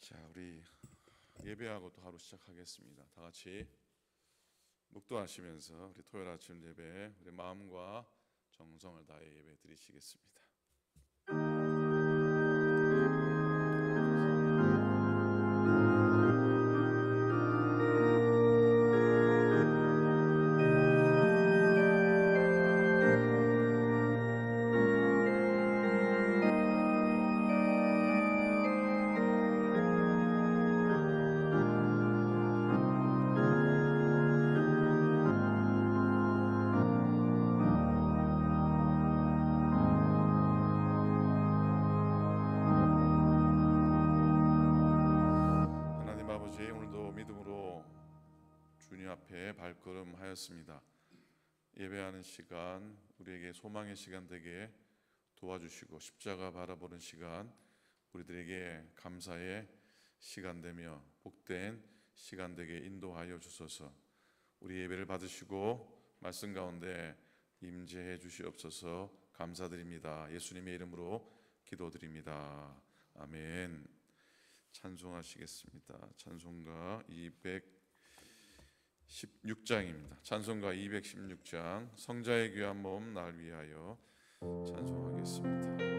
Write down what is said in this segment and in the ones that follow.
자, 우리 예배하고 또 하루 시작하겠습니다. 다 같이 묵도하시면서 우리 토요일 아침 예배 우리 마음과 정성을 다해 예배 드리시겠습니다. 앞에 발걸음하였습니다. 예배하는 시간 우리에게 소망의 시간 되게 도와주시고 십자가 바라보는 시간 우리들에게 감사의 시간 되며 복된 시간 되게 인도하여 주소서. 우리 예배를 받으시고 말씀 가운데 임재해 주시옵소서. 감사드립니다. 예수님의 이름으로 기도드립니다. 아멘. 찬송하시겠습니다. 찬송가 216장입니다. 찬송가 216장 성자의 귀한 몸 날 위하여 찬송하겠습니다.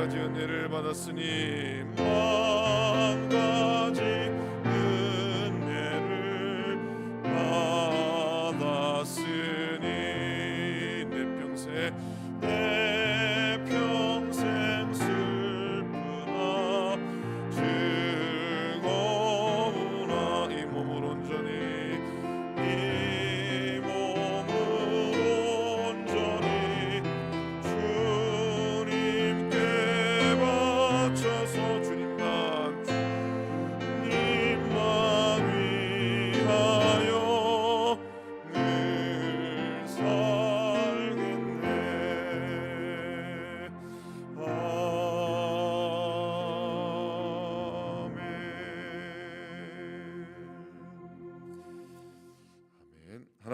만가지 은혜를 받았으니 만가지 은혜를 받았으니 내 평생 슬프나 즐거우나 이 몸을 온전히 주님만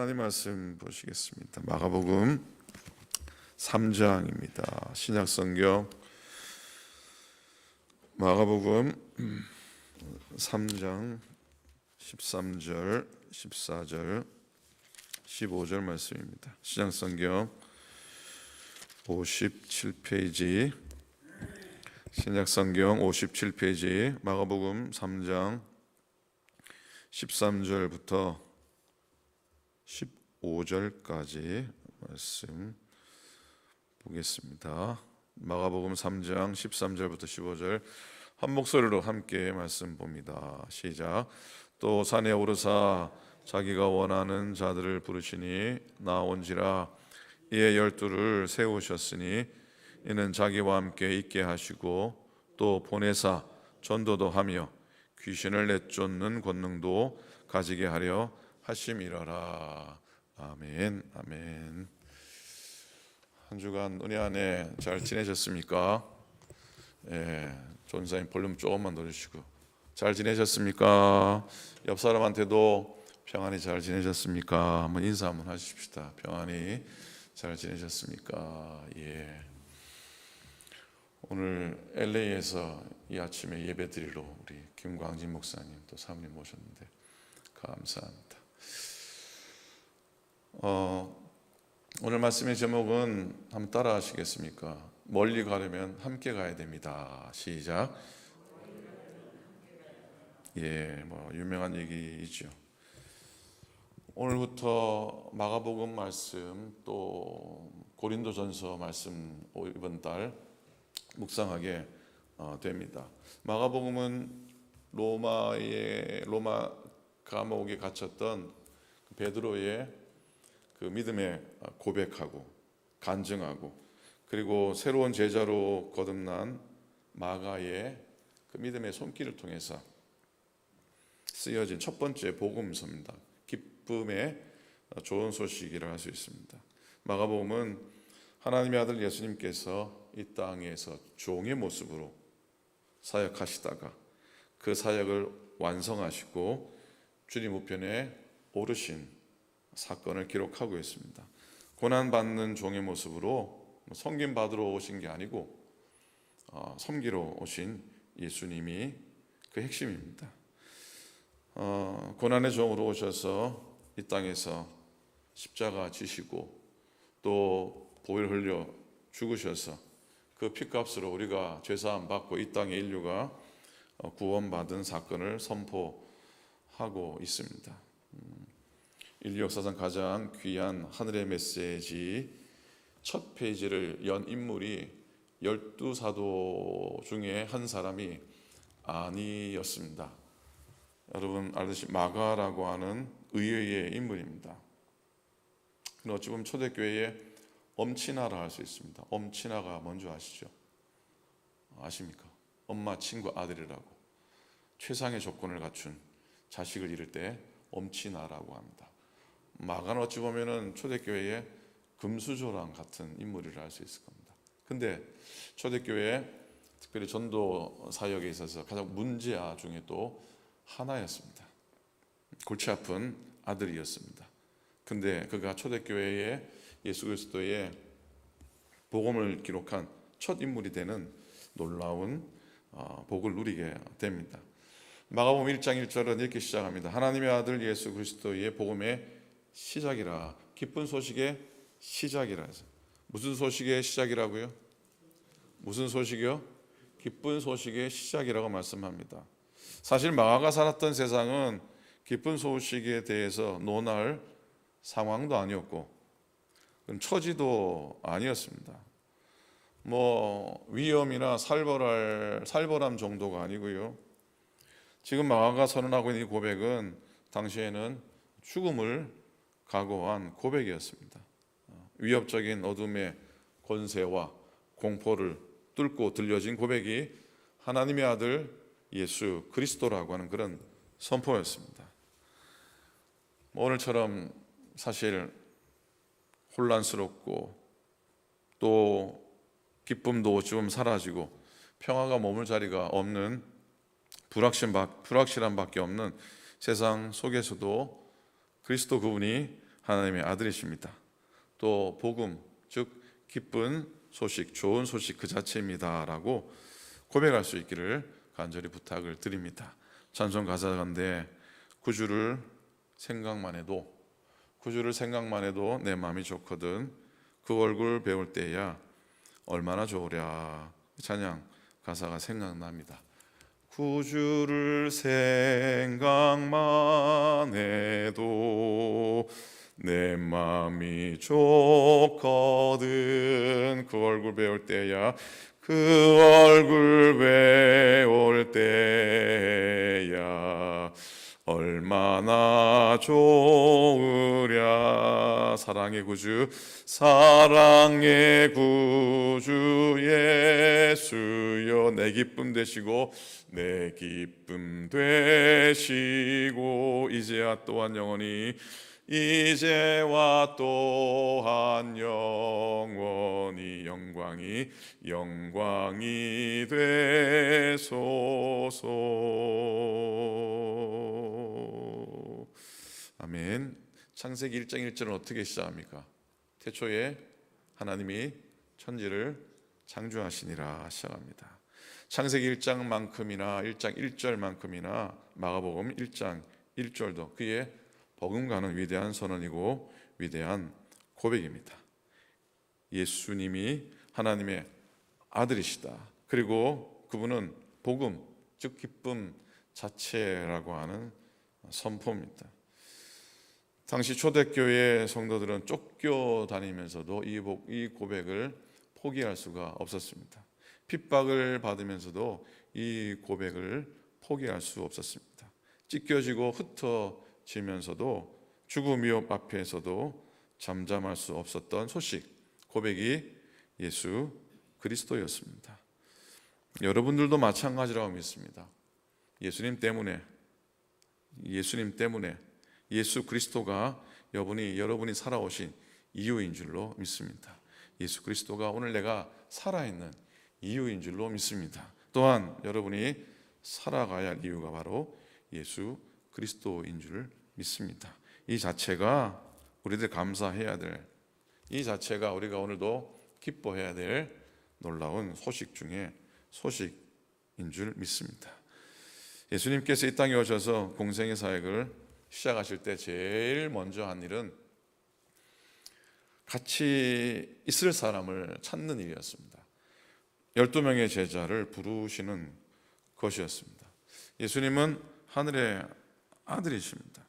하나님 말씀 보시겠습니다. 마가복음 3장입니다. 신약성경 마가복음 3장 13절, 14절, 15절 말씀입니다. 신약성경 57페이지, 신약성경 57페이지, 마가복음 3장 13절부터 15절까지 말씀 보겠습니다. 마가복음 3장 13절부터 15절 한 목소리로 함께 말씀 봅니다. 시작. 또 산에 오르사 자기가 원하는 자들을 부르시니 나온지라. 이에 12를 세우셨으니 이는 자기와 함께 있게 하시고 또 보내사 전도도 하며 귀신을 내쫓는 권능도 가지게 하려 하심이라라. 아멘. 아멘. 한 주간 은혜 안에 잘 지내셨습니까? 존사님 볼륨 조금만 넣어주시고. 잘 지내셨습니까? 옆 사람한테도 평안히 잘 지내셨습니까? 한번 인사 한번 하십시다. 평안히 잘 지내셨습니까? 예. 오늘 LA에서 이 아침에 예배 드리러 우리 김광진 목사님 또 사모님 모셨는데 감사합니다. 오늘 말씀의 제목은 한번 따라 하시겠습니까? 멀리 가려면 함께 가야 됩니다. 시작. 예, 유명한 얘기이죠. 오늘부터 마가복음 말씀 또 고린도전서 말씀 이번 달 묵상하게 됩니다. 마가복음은 로마 감옥에 갇혔던 베드로의 그 믿음의 고백하고 간증하고 그리고 새로운 제자로 거듭난 마가의 그 믿음의 손길을 통해서 쓰여진 첫 번째 복음서입니다. 기쁨의 좋은 소식이라 할 수 있습니다. 마가복음은 하나님의 아들 예수님께서 이 땅에서 종의 모습으로 사역하시다가 그 사역을 완성하시고 주님 우편에 오르신 사건을 기록하고 있습니다. 고난받는 종의 모습으로 섬김 받으러 오신 게 아니고 섬기러 오신 예수님이 그 핵심입니다. 고난의 종으로 오셔서 이 땅에서 십자가 지시고 또 보혈 흘려 죽으셔서 그 피값으로 우리가 죄사함 받고 이 땅의 인류가 구원받은 사건을 선포하고 있습니다. 인류 역사상 가장 귀한 하늘의 메시지 첫 페이지를 연 인물이 12사도 중에 한 사람이 아니었습니다. 여러분 알듯이 마가라고 하는 의외의 인물입니다. 어찌 보면 초대교회의 엄친아라 할 수 있습니다. 엄친아가 뭔지 아시죠? 아십니까? 엄마 친구 아들이라고 최상의 조건을 갖춘 자식을 이룰 때 엄친아라고 합니다. 마가는 어찌 보면은 초대교회의 금수저랑 같은 인물이라 할 수 있을 겁니다. 근데 초대교회 특별히 전도 사역에 있어서 가장 문제아 중에 또 하나였습니다. 골치 아픈 아들이었습니다. 근데 그가 초대교회의 예수 그리스도의 복음을 기록한 첫 인물이 되는 놀라운 복을 누리게 됩니다. 마가복음 1장 1절은 이렇게 시작합니다. 하나님의 아들 예수 그리스도의 복음의 시작이라. 기쁜 소식의 시작이라 해서. 무슨 소식의 시작이라고요? 무슨 소식이요? 기쁜 소식의 시작이라고 말씀합니다. 사실 마가가 살았던 세상은 기쁜 소식에 대해서 논할 상황도 아니었고 처지도 아니었습니다. 위험이나 살벌함 정도가 아니고요. 지금 마가가 선언하고 있는 이 고백은 당시에는 죽음을 각오한 고백이었습니다. 위협적인 어둠의 권세와 공포를 뚫고 들려진 고백이 하나님의 아들 예수 그리스도라고 하는 그런 선포였습니다. 오늘처럼 사실 혼란스럽고 또 기쁨도 좀 사라지고 평화가 머물 자리가 없는 불확실함 밖에 없는 세상 속에서도 그리스도 그분이 하나님의 아들이십니다. 또 복음, 즉 기쁜 소식, 좋은 소식 그 자체입니다라고 고백할 수 있기를 간절히 부탁을 드립니다. 찬송 가사 가운데 구주를 생각만 해도 내 마음이 좋거든 그 얼굴 배울 때야 얼마나 좋으랴. 찬양 가사가 생각납니다. 구주를 생각만 해도 내 마음이 좋거든 그 얼굴 배울 때야 그 얼굴 배울 때야 얼마나 좋으랴. 사랑의 구주 예수여 내 기쁨 되시고 이제와 또한 영원히 영광이 되소서. 아멘. 창세기 1장 1절은 어떻게 시작합니까? 태초에 하나님이 천지를 창조하시니라 시작합니다. 창세기 1장만큼이나 1장 1절만큼이나 마가복음 1장 1절도 그의 버금가는 위대한 선언이고 위대한 고백입니다. 예수님이 하나님의 아들이시다. 그리고 그분은 복음, 즉 기쁨 자체라고 하는 선포입니다. 당시 초대교회 성도들은 쫓겨다니면서도 이 고백을 포기할 수가 없었습니다. 핍박을 받으면서도 이 고백을 포기할 수 없었습니다. 찢겨지고 흩어지면서도 죽음 위협 앞에서도 잠잠할 수 없었던 소식, 고백이 예수 그리스도였습니다. 여러분들도 마찬가지라고 믿습니다. 예수님 때문에 예수 그리스도가 여러분이 살아오신 이유인 줄로 믿습니다. 예수 그리스도가 오늘 내가 살아있는 이유인 줄로 믿습니다. 또한 여러분이 살아가야 할 이유가 바로 예수 그리스도인 줄 믿습니다. 이 자체가 우리들 감사해야 될, 이 자체가 우리가 오늘도 기뻐해야 될 놀라운 소식 중에 소식인 줄 믿습니다. 예수님께서 이 땅에 오셔서 공생의 사역을 시작하실 때 제일 먼저 한 일은 같이 있을 사람을 찾는 일이었습니다. 12명의 제자를 부르시는 것이었습니다. 예수님은 하늘의 아들이십니다.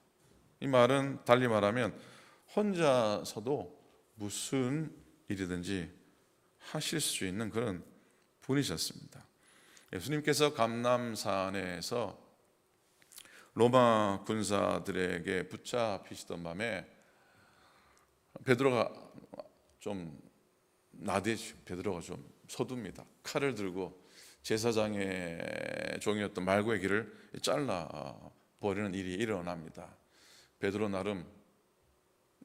이 말은 달리 말하면 혼자서도 무슨 일이든지 하실 수 있는 그런 분이셨습니다. 예수님께서 감람산에서 로마 군사들에게 붙잡히시던 밤에 베드로가 좀 서둡니다. 칼을 들고 제사장의 종이었던 말고의 길을 잘라 버리는 일이 일어납니다. 베드로 나름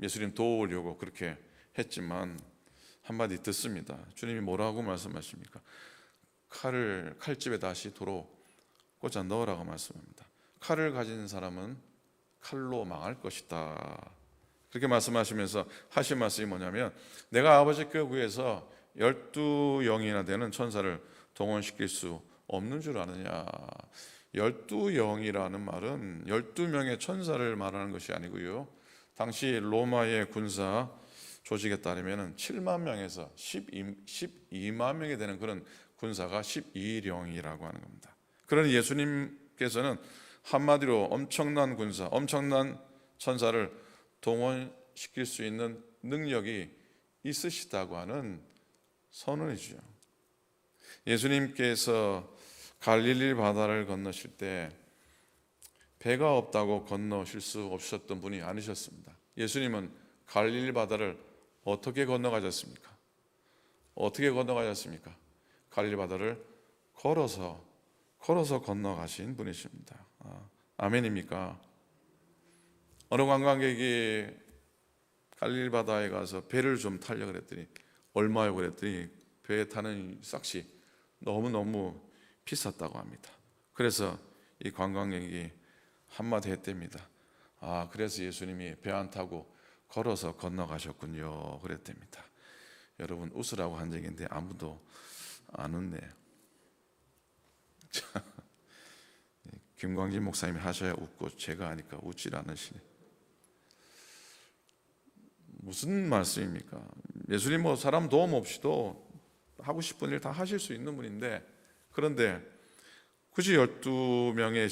예수님 도우려고 그렇게 했지만 한마디 듣습니다. 주님이 뭐라고 말씀하십니까? 칼집에 다시 도로 꽂아 넣으라고 말씀합니다. 칼을 가진 사람은 칼로 망할 것이다. 그렇게 말씀하시면서 하신 말씀이 뭐냐면, 내가 아버지께 구해서 12영이나 되는 천사를 동원시킬 수 없는 줄 아느냐. 12영이라는 말은 12명의 천사를 말하는 것이 아니고요, 당시 로마의 군사 조직에 따르면 7만 명에서 12만 명이 되는 그런 군사가 12령이라고 하는 겁니다. 그러니 예수님께서는 한마디로 엄청난 군사, 엄청난 천사를 동원시킬 수 있는 능력이 있으시다고 하는 선언이죠. 예수님께서 갈릴리 바다를 건너실 때 배가 없다고 건너실 수 없으셨던 분이 아니셨습니다. 예수님은 갈릴리 바다를 어떻게 건너가셨습니까? 갈릴리 바다를 걸어서 건너가신 분이십니다. 아멘입니까? 어느 관광객이 갈릴리 바다에 가서 배를 좀 타려고 그랬더니 얼마요? 그랬더니 배에 타는 싹시 너무너무 비쌌다고 합니다. 그래서 이 관광객이 한마디 했답니다. 그래서 예수님이 배 안 타고 걸어서 건너가셨군요. 그랬답니다. 여러분, 웃으라고 한 적인데 아무도 안 웃네요. 김광진 목사님이 하셔야 웃고 제가 하니까 웃질 않으시네. 무슨 말씀입니까? 예수님 뭐 사람 도움 없이도 하고 싶은 일 다 하실 수 있는 분인데, 그런데 굳이 12명의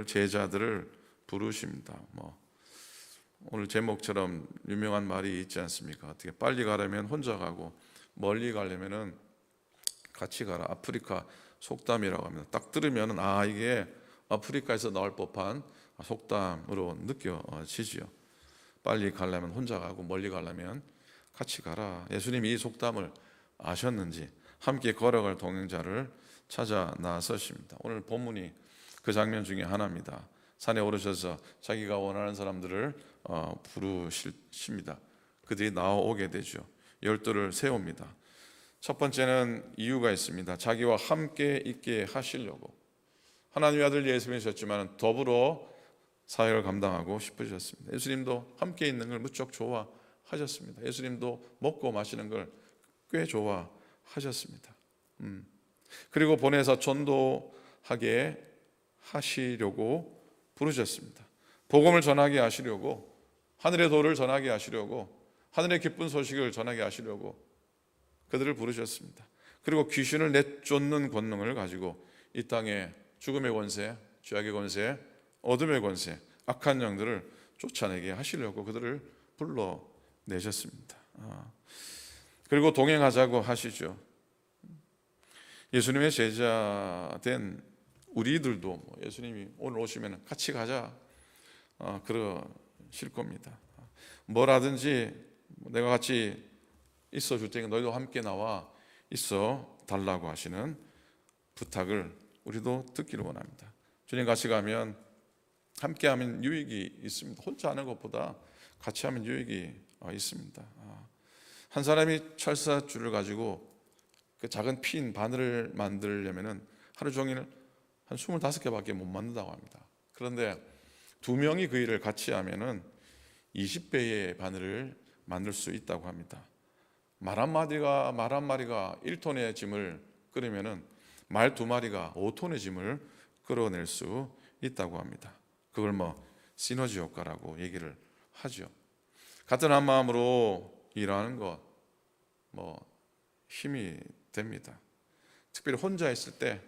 제자들을 부르십니다. 오늘 제목처럼 유명한 말이 있지 않습니까? 어떻게 빨리 가려면 혼자 가고 멀리 가려면은 같이 가라. 아프리카 속담이라고 합니다. 딱 들으면은 이게 아프리카에서 나올 법한 속담으로 느껴지지요. 빨리 가려면 혼자 가고 멀리 가려면 같이 가라. 예수님이 이 속담을 아셨는지 함께 걸어갈 동행자를 찾아 나서십니다. 오늘 본문이 그 장면 중에 하나입니다. 산에 오르셔서 자기가 원하는 사람들을 부르십니다. 그들이 나오게 되죠. 12를 세웁니다. 첫 번째는 이유가 있습니다. 자기와 함께 있게 하시려고. 하나님의 아들 예수님이셨지만 더불어 사역을 감당하고 싶으셨습니다. 예수님도 함께 있는 걸 무척 좋아하셨습니다. 예수님도 먹고 마시는 걸 꽤 좋아하셨습니다. 그리고 보내서 전도하게 하시려고 부르셨습니다. 복음을 전하게 하시려고, 하늘의 도를 전하게 하시려고, 하늘의 기쁜 소식을 전하게 하시려고 그들을 부르셨습니다. 그리고 귀신을 내쫓는 권능을 가지고 이 땅에 죽음의 권세, 죄악의 권세, 어둠의 권세, 악한 영들을 쫓아내게 하시려고 그들을 불러내셨습니다. 그리고 동행하자고 하시죠. 예수님의 제자된 우리들도 예수님이 오늘 오시면 같이 가자 그러실 겁니다. 뭐라든지 내가 같이 있어 줄 테니까 너희도 함께 나와 있어 달라고 하시는 부탁을 우리도 듣기를 원합니다. 주님 같이 가면 함께 하면 유익이 있습니다. 혼자 하는 것보다 같이 하면 유익이 있습니다. 한 사람이 철사줄을 가지고 그 작은 핀 바늘을 만들려면은 하루 종일 한 25개밖에 못 만든다고 합니다. 그런데 2명이 그 일을 같이 하면은 20배의 바늘을 만들 수 있다고 합니다. 말 한 마리가 1톤의 짐을 끌으면은 말 2마리가 5톤의 짐을 끌어낼 수 있다고 합니다. 그걸 시너지 효과라고 얘기를 하죠. 같은 한 마음으로 일하는 것 힘이 됩니다. 특별히 혼자 있을 때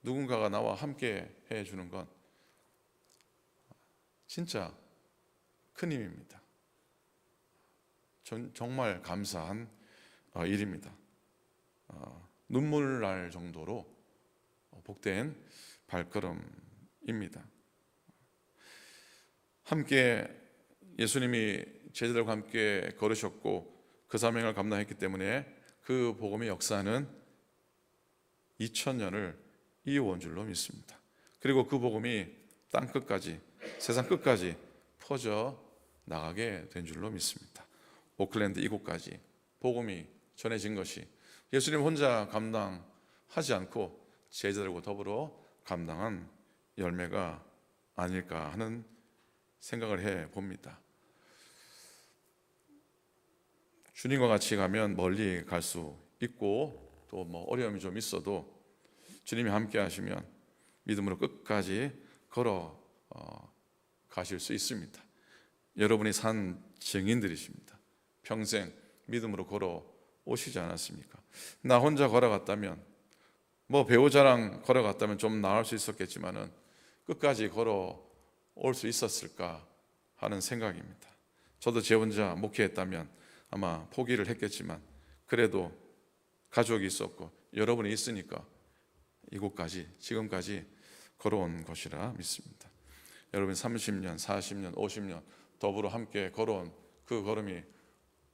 누군가가 나와 함께 해주는 건 진짜 큰 힘입니다. 정말 감사한 일입니다. 눈물 날 정도로 복된 발걸음입니다. 함께 예수님이 제자들과 함께 걸으셨고 그 사명을 감당했기 때문에 그 복음의 역사는 2000년을 이어온 줄로 믿습니다. 그리고 그 복음이 땅 끝까지, 세상 끝까지 퍼져 나가게 된 줄로 믿습니다. 오클랜드 이곳까지 복음이 전해진 것이 예수님 혼자 감당하지 않고 제자들과 더불어 감당한 열매가 아닐까 하는 생각을 해봅니다. 주님과 같이 가면 멀리 갈 수 있고 또 어려움이 좀 있어도 주님이 함께 하시면 믿음으로 끝까지 걸어 가실 수 있습니다. 여러분이 산 증인들이십니다. 평생 믿음으로 걸어 오시지 않았습니까? 나 혼자 걸어갔다면 배우자랑 걸어갔다면 좀 나을 수 있었겠지만은 끝까지 걸어 올 수 있었을까 하는 생각입니다. 저도 제 혼자 목회했다면 아마 포기를 했겠지만 그래도 가족이 있었고 여러분이 있으니까 이곳까지 지금까지 걸어온 것이라 믿습니다. 여러분 30년, 40년, 50년 더불어 함께 걸어온 그 걸음이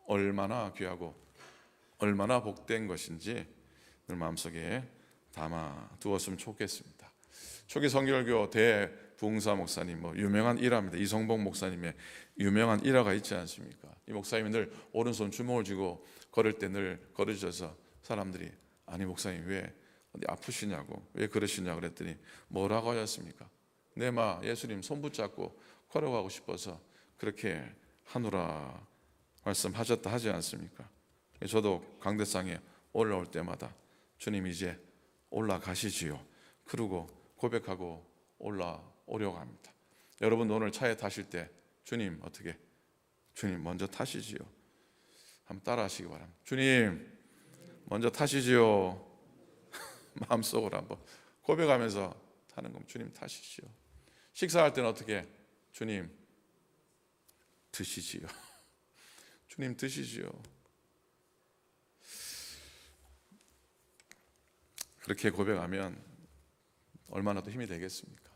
얼마나 귀하고 얼마나 복된 것인지 늘 마음속에 담아 두었으면 좋겠습니다. 초기 성결교 대부흥사 목사님 유명한 일화입니다. 이성복 목사님의 유명한 일화가 있지 않습니까? 이 목사님이 늘 오른손 주먹을 쥐고 걸을 때 늘 걸으셔서 사람들이 아니 목사님 왜 어디 아프시냐고 왜 그러시냐고 그랬더니 뭐라고 하셨습니까? 내 예수님 손 붙잡고 걸어가고 싶어서 그렇게 하노라 말씀하셨다 하지 않습니까? 저도 강대상에 올라올 때마다 주님 이제 올라가시지요. 그러고 고백하고 올라오려고 합니다. 여러분 오늘 차에 타실 때 주님 어떻게? 주님 먼저 타시지요. 한번 따라 하시기 바랍니다. 주님 먼저 타시지요. 마음속으로 한번 고백하면서 타는 겁니다. 주님 타시지요. 식사할 때는 어떻게? 주님 드시지요. 주님 드시지요. 그렇게 고백하면 얼마나 더 힘이 되겠습니까?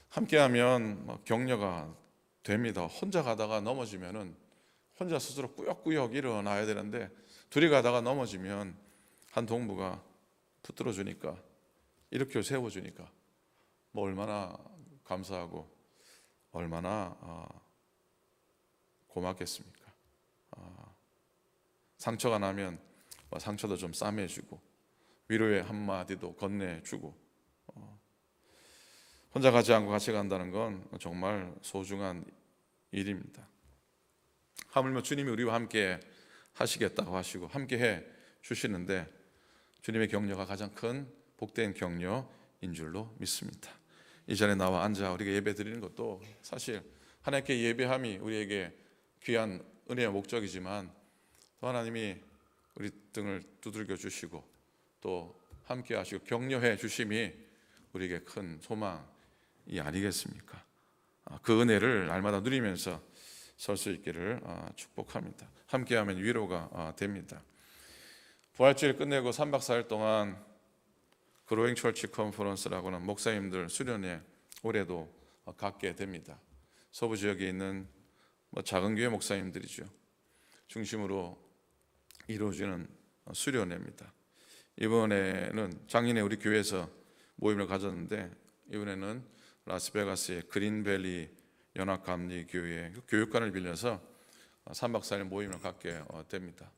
함께하면 격려가 됩니다. 혼자 가다가 넘어지면은 혼자 스스로 꾸역꾸역 일어나야 되는데 둘이 가다가 넘어지면 한 동무가 붙들어 주니까 이렇게 세워 주니까 얼마나 감사하고 얼마나 고맙겠습니까? 상처가 나면 상처도 좀 싸매주고 위로의 한마디도 건네주고 혼자 가지 않고 같이 간다는 건 정말 소중한 일입니다. 하물며 주님이 우리와 함께 하시겠다고 하시고 함께 해 주시는데 주님의 격려가 가장 큰 복된 격려인 줄로 믿습니다. 이 자리에 나와 앉아 우리가 예배 드리는 것도 사실 하나님께 예배함이 우리에게 귀한 은혜의 목적이지만 또 하나님이 우리 등을 두들겨 주시고 또 함께 하시고 격려해 주심이 우리에게 큰 소망이 아니겠습니까? 그 은혜를 날마다 누리면서 설 수 있기를 축복합니다. 함께하면 위로가 됩니다. 부활주일 끝내고 3박 4일 동안 그로잉 철치 컨퍼런스라고는 목사님들 수련회 올해도 갖게 됩니다. 서부 지역에 있는 작은 교회 목사님들이죠. 중심으로 이루어지는 수련회입니다. 이번에는 작년에 우리 교회에서 모임을 가졌는데 이번에는 라스베가스의 그린밸리 연합감리교회 교육관을 빌려서 3박 4일 모임을 갖게 됩니다.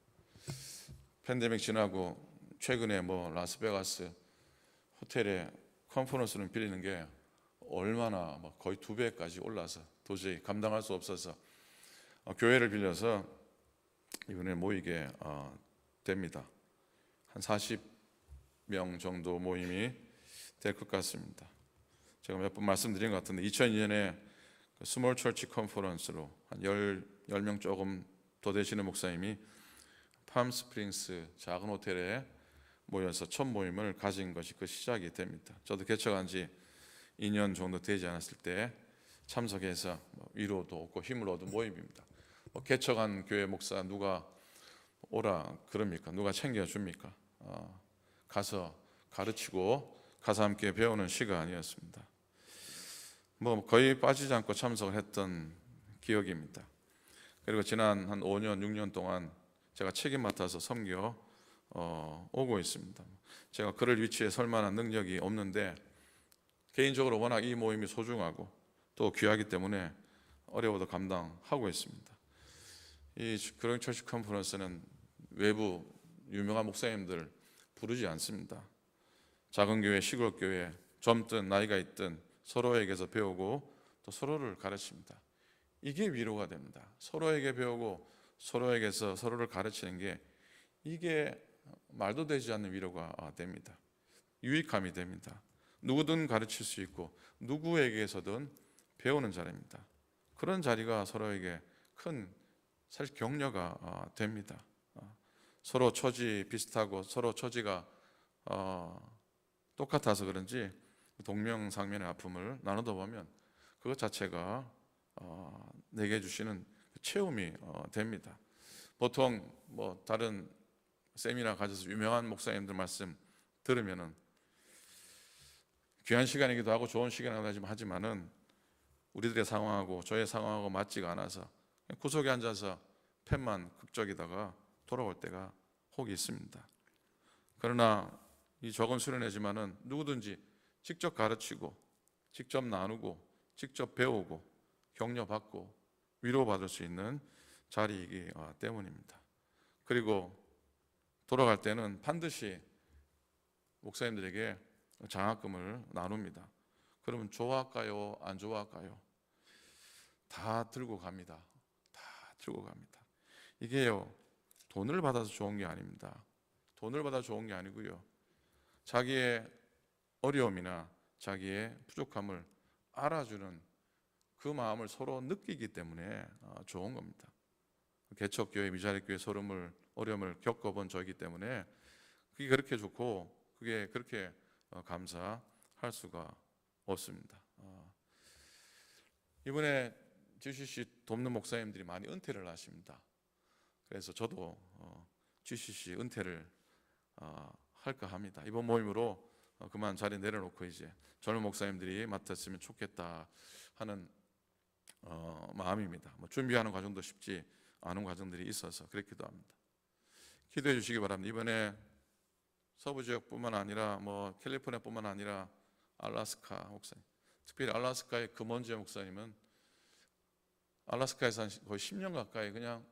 팬데믹 지나고 최근에 라스베가스 호텔에 컨퍼런스를 빌리는 게 얼마나 거의 2배까지 올라서 도저히 감당할 수 없어서 교회를 빌려서 이번에 모이게 됩니다. 한 40명 정도 모임이 될 것 같습니다. 제가 몇 번 말씀드린 것 같은데 2002년에 스몰 철치 컨퍼런스로 한 10명 조금 더 되시는 목사님이 팜스프링스 작은 호텔에 모여서 첫 모임을 가진 것이 그 시작이 됩니다. 저도 개척한 지 2년 정도 되지 않았을 때 참석해서 위로도 얻고 힘을 얻은 모임입니다. 개척한 교회 목사 누가 오라 그럽니까? 누가 챙겨줍니까? 가서 가르치고 가서 함께 배우는 시간이었습니다. 거의 빠지지 않고 참석을 했던 기억입니다. 그리고 지난 한 5년, 6년 동안 제가 책임 맡아서 섬겨 오고 있습니다. 제가 그럴 위치에 설 만한 능력이 없는데 개인적으로 워낙 이 모임이 소중하고 또 귀하기 때문에 어려워도 감당하고 있습니다. 이 그로잉 철치 컨퍼런스는 외부 유명한 목사님들 부르지 않습니다. 작은 교회, 시골 교회, 젊든 나이가 있든 서로에게서 배우고 또 서로를 가르칩니다. 이게 위로가 됩니다. 서로에게 배우고 서로에게서 서로를 가르치는 게 이게 말도 되지 않는 위로가 됩니다. 유익함이 됩니다. 누구든 가르칠 수 있고 누구에게서든 배우는 자리입니다. 그런 자리가 서로에게 큰 사실 격려가 됩니다. 서로 처지 비슷하고 서로 처지가 똑같아서 그런지 동명상면의 아픔을 나누다 보면 그것 자체가 내게 주시는 체험이 됩니다. 보통 다른 세미나 가져서 유명한 목사님들 말씀 들으면은 귀한 시간이기도 하고 좋은 시간이기도 하지만은 우리들의 상황하고 저의 상황하고 맞지가 않아서 구석에 앉아서 펜만 극적이다가 돌아올 때가 혹 있습니다. 그러나 이 적은 수련회지만은 누구든지 직접 가르치고 직접 나누고 직접 배우고 격려받고 위로받을 수 있는 자리이기 때문입니다. 그리고 돌아갈 때는 반드시 목사님들에게 장학금을 나눕니다. 그러면 좋아할까요? 안 좋아할까요? 다 들고 갑니다. 들고 갑니다. 이게요, 돈을 받아서 좋은 게 아닙니다. 돈을 받아 좋은 게 아니고요, 자기의 어려움이나 자기의 부족함을 알아주는 그 마음을 서로 느끼기 때문에 좋은 겁니다. 개척교회, 미자립교회 어려움을 겪어본 저이기 때문에 그게 그렇게 좋고 그게 그렇게 감사할 수가 없습니다. 이번에 GCC 돕는 목사님들이 많이 은퇴를 하십니다. 그래서 저도 GCC 은퇴를 할까 합니다. 이번 모임으로 그만 자리 내려놓고 이제 젊은 목사님들이 맡았으면 좋겠다 하는 마음입니다. 준비하는 과정도 쉽지 않은 과정들이 있어서 그렇기도 합니다. 기도해 주시기 바랍니다. 이번에 서부 지역뿐만 아니라 캘리포니아뿐만 아니라 알래스카 목사님, 특별히 알래스카의 금원재 목사님은 알래스카에서 거의 10년 가까이 그냥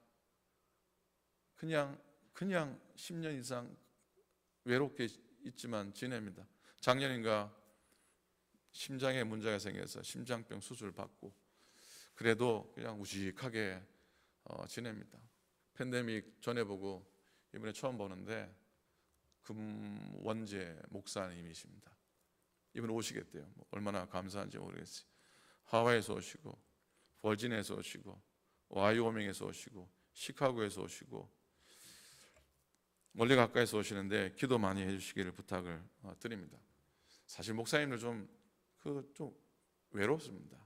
10년 이상 외롭게 있지만 지냅니다. 작년인가 심장에 문제가 생겨서 심장병 수술 받고 그래도 그냥 우직하게 지냅니다. 팬데믹 전에 보고 이번에 처음 보는데 금원재 목사님이십니다. 이번에 오시겠대요. 얼마나 감사한지 모르겠어요. 하와이에서 오시고 버지니아에서 오시고 와이오밍에서 오시고 시카고에서 오시고 멀리 가까이서 오시는데 기도 많이 해주시기를 부탁을 드립니다. 사실 목사님들 좀 외롭습니다.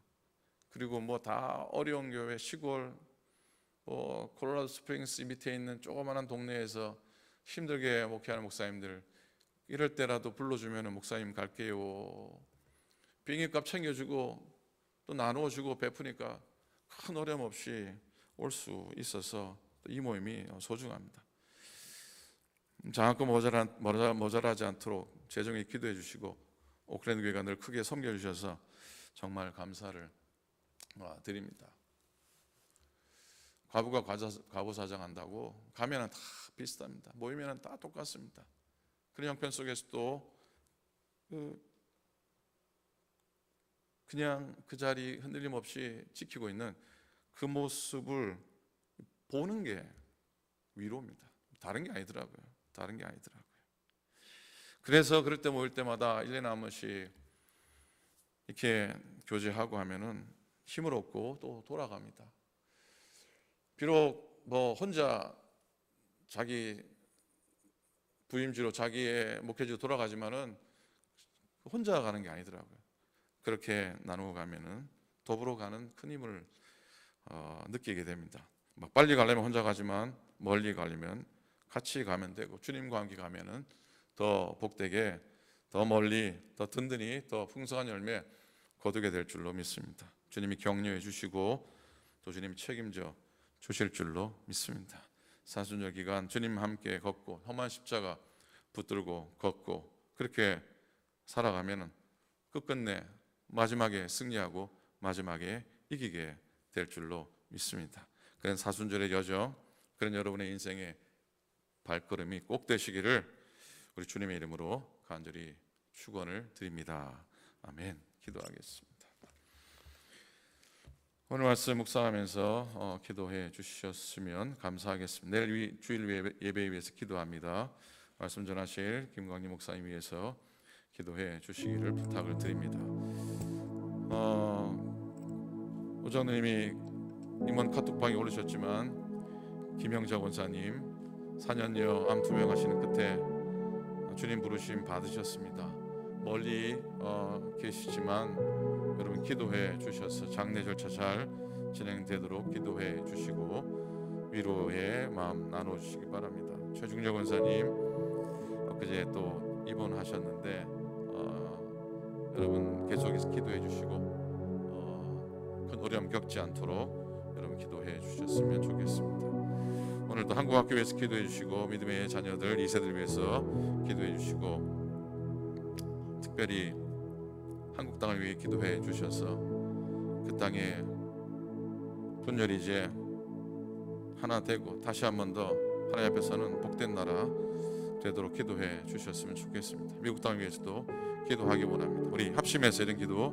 그리고 다 어려운 교회 시골 콜로라도 스프링스 밑에 있는 조그마한 동네에서 힘들게 목회하는 목사님들 이럴 때라도 불러주면 목사님 갈게요. 비행기값 챙겨주고 또 나누어주고 베푸니까 큰 어려움 없이 올 수 있어서 이 모임이 소중합니다. 장학금 모자라지 않도록 재정에 기도해 주시고 오클랜드 교회가 늘 크게 섬겨주셔서 정말 감사를 드립니다. 과부가 과부사장한다고 가면은 다 비슷합니다. 모이면은 다 똑같습니다. 그런 형편 속에서도 그냥 그 자리 흔들림 없이 지키고 있는 그 모습을 보는 게 위로입니다. 다른 게 아니더라고요. 그래서 그럴 때 모일 때마다 1년에 한 번씩 이렇게 교제하고 하면은 힘을 얻고 또 돌아갑니다. 비록 혼자 자기 부임지로 자기의 목회지로 돌아가지만은 혼자 가는 게 아니더라고요. 그렇게 나누어 가면은 더불어 가는 큰 힘을 느끼게 됩니다. 빨리 가려면 혼자 가지만 멀리 가려면 같이 가면 되고 주님과 함께 가면은 더 복되게 더 멀리 더 든든히 더 풍성한 열매 거두게 될 줄로 믿습니다. 주님이 격려해 주시고 또 주님이 책임져 주실 줄로 믿습니다. 사순절 기간 주님 함께 걷고 험한 십자가 붙들고 걷고 그렇게 살아가면은 끝끝내 마지막에 승리하고 마지막에 이기게 될 줄로 믿습니다. 그런 사순절의 여정, 그런 여러분의 인생의 발걸음이 꼭 되시기를 우리 주님의 이름으로 간절히 축원을 드립니다. 아멘. 기도하겠습니다. 오늘 말씀 묵상하면서 기도해 주셨으면 감사하겠습니다. 내일 주일 예배에 위해서 기도합니다. 말씀 전하실 김광림 목사님 위해서 기도해 주시기를 부탁을 드립니다. 오정님이 임원 카톡방에 올리셨지만 김영자 원사님 4년여 암 투병하시는 끝에 주님 부르심 받으셨습니다. 멀리 계시지만 여러분 기도해 주셔서 장례 절차 잘 진행되도록 기도해 주시고 위로의 마음 나눠주시기 바랍니다. 최중력 원사님 엊그제 또 입원하셨는데 여러분 계속해서 기도해 주시고 큰 어려움 겪지 않도록 여러분 기도해 주셨으면 좋겠습니다. 오늘도 한국학교 위해서 기도해 주시고 믿음의 자녀들 2세들 위해서 기도해 주시고 특별히 한국 땅을 위해 기도해 주셔서 그 땅에 분열이 이제 하나 되고 다시 한 번 더 하나님 앞에서는 복된 나라 되도록 기도해 주셨으면 좋겠습니다. 미국 땅을 위해서도 기도하기 원합니다. 우리 합심해서 이런 기도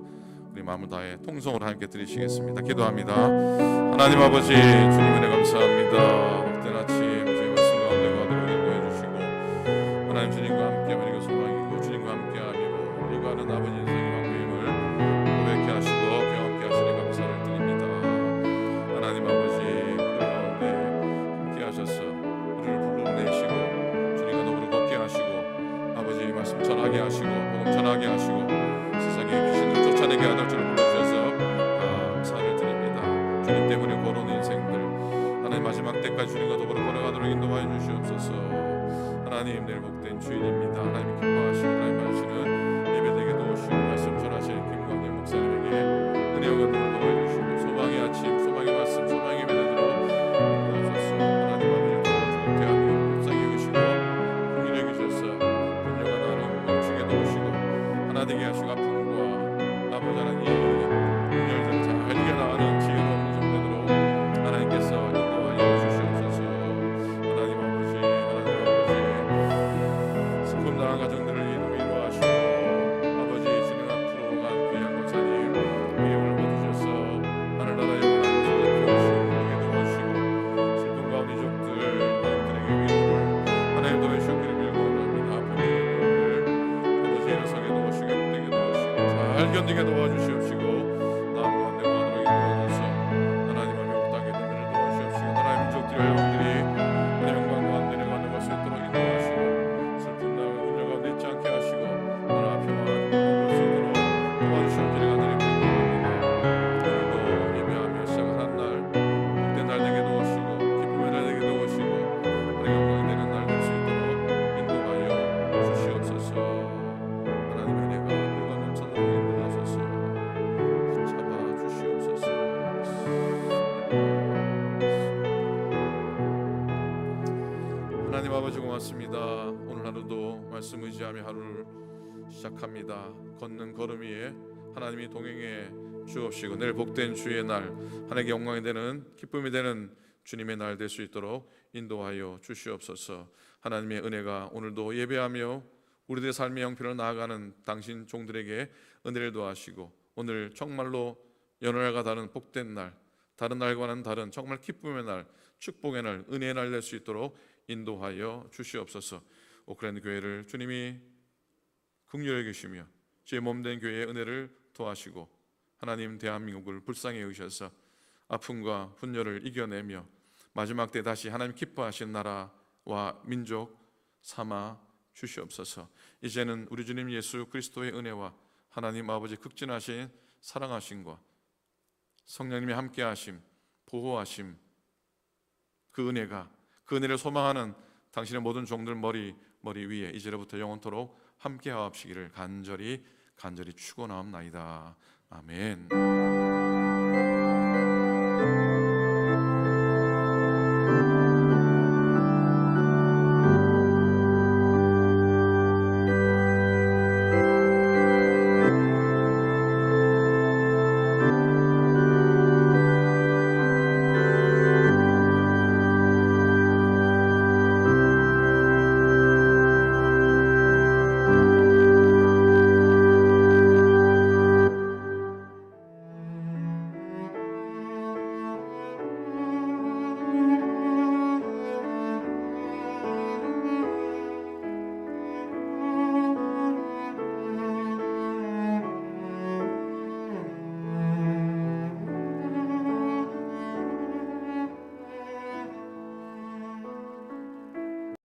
우리 마음을 다해 통성으로 하나님께 드리시겠습니다. 기도합니다. 하나님 아버지, 주님 은혜 감사합니다. 복된 아침 주의 말씀 가운데 가도록 인도해 주시고, 하나님 주님과 함께하면 이거 소망이고, 주님과 함께하며 우리가 하는 아버지 인생의 왕님을 고백케 하시고 경험케 하시니 감사를 드립니다. 하나님 아버지, 우리 가운데 함께 하셔서 우리를 불러내시고 주님과 더불어 걷게 하시고, 아버지 말씀 전하게 하시고 복음 전하게 하시고 세상에 귀신을 쫓아내게 하는 줄을 불러주셔서 감사를 드립니다. 주님 때문에 걸어온 인생들, 하나님 마지막 때까지 주님과 더불어 걸어가도록 인도하여 주시옵소서. 하나님, 내일 복된 주일입니다. 하나님 기뻐하시고 하나님 받으시는 예배되게 도우시고 말씀 전하시는 김광일 목사님에게 은혜와 감동을 더해주시고 소망의 아침, 소망의 말씀, 소망의 예배 되도록 도와주소서. 하나님 아버지, 도와주고 대한민국 불쌍히 여기시고 긍휼히 여기셔서 분녀가 나를 멈추게 도우시고 하나 되게 하시고 아픔과 아버지 하나님 긍휼들을 잘 이겨나가는 지혜로운 좀 되도록 하나님께서 인도하여 주시옵소서. 하나님 아버지, 슬픔 당한 가정들을 위로하시고 아버지 주님 앞으로 간 귀한 권사님 비용을 받으셔서 하늘나라 영원한 곳으로 평생 누리게 도와주시고 슬픔 가운데 족들 하나님들에게 위로를 하나님 도와주시기를 빌고 원합니다. 아픈 분들 아버지 일어서게 도와주시고 회복되게 도와주시고 잘 견디게 도와주시옵시고 나음 가운데 원으로 인도하셔서 하나님 앞에 땅에 눈들을 도와주시옵시고 나라의 민족들이 영웅들이 영광 가운데 내려가는 것을 있도록 인도하시고 슬픔 나은 분열 가운데 있지 않게 하시고 나라 평화 그럴 수 있도록 도와주시옵기를 간절히 부탁드립니다. 오늘도 예배하며 시작하는 날 복된 날 되게 도우시고 기쁨의 날 되게 도우시고 우리 영광이 되는 날 될 수 있도록 인도하여 주시옵소서. 하나님의 은혜가 우리가 넘쳐나도록 인도하소서. 붙잡아 주시옵소서. 하나님 아버지 고맙습니다. 오늘 하루도 말씀 의지하며 하루를 시작합니다. 걷는 걸음 위에 하나님이 동행해 주옵시고 내일 복된 주의 날, 하나님께 영광이 되는 기쁨이 되는 주님의 날 될 수 있도록 인도하여 주시옵소서. 하나님의 은혜가 오늘도 예배하며 우리들의 삶의 형편을 나아가는 당신 종들에게 은혜를 더하시고 오늘 정말로 여느 날과 다른 복된 날, 다른 날과는 다른 정말 기쁨의 날, 축복의 날, 은혜의 날 될 수 있도록 인도하여 주시옵소서. 오크랜드 교회를 주님이 긍휼히 여기시며 주의 몸된 교회의 은혜를 도하시고 하나님 대한민국을 불쌍히 여기셔서 아픔과 분열을 이겨내며 마지막 때 다시 하나님 기뻐하신 나라와 민족 삼아 주시옵소서. 이제는 우리 주님 예수 그리스도의 은혜와 하나님 아버지 극진하신 사랑하심과 성령님의 함께하심, 보호하심, 그 은혜를 소망하는 당신의 모든 종들 머리 위에 이제로부터 영원토록 함께하옵시기를 간절히 축원하옵나이다. 아멘.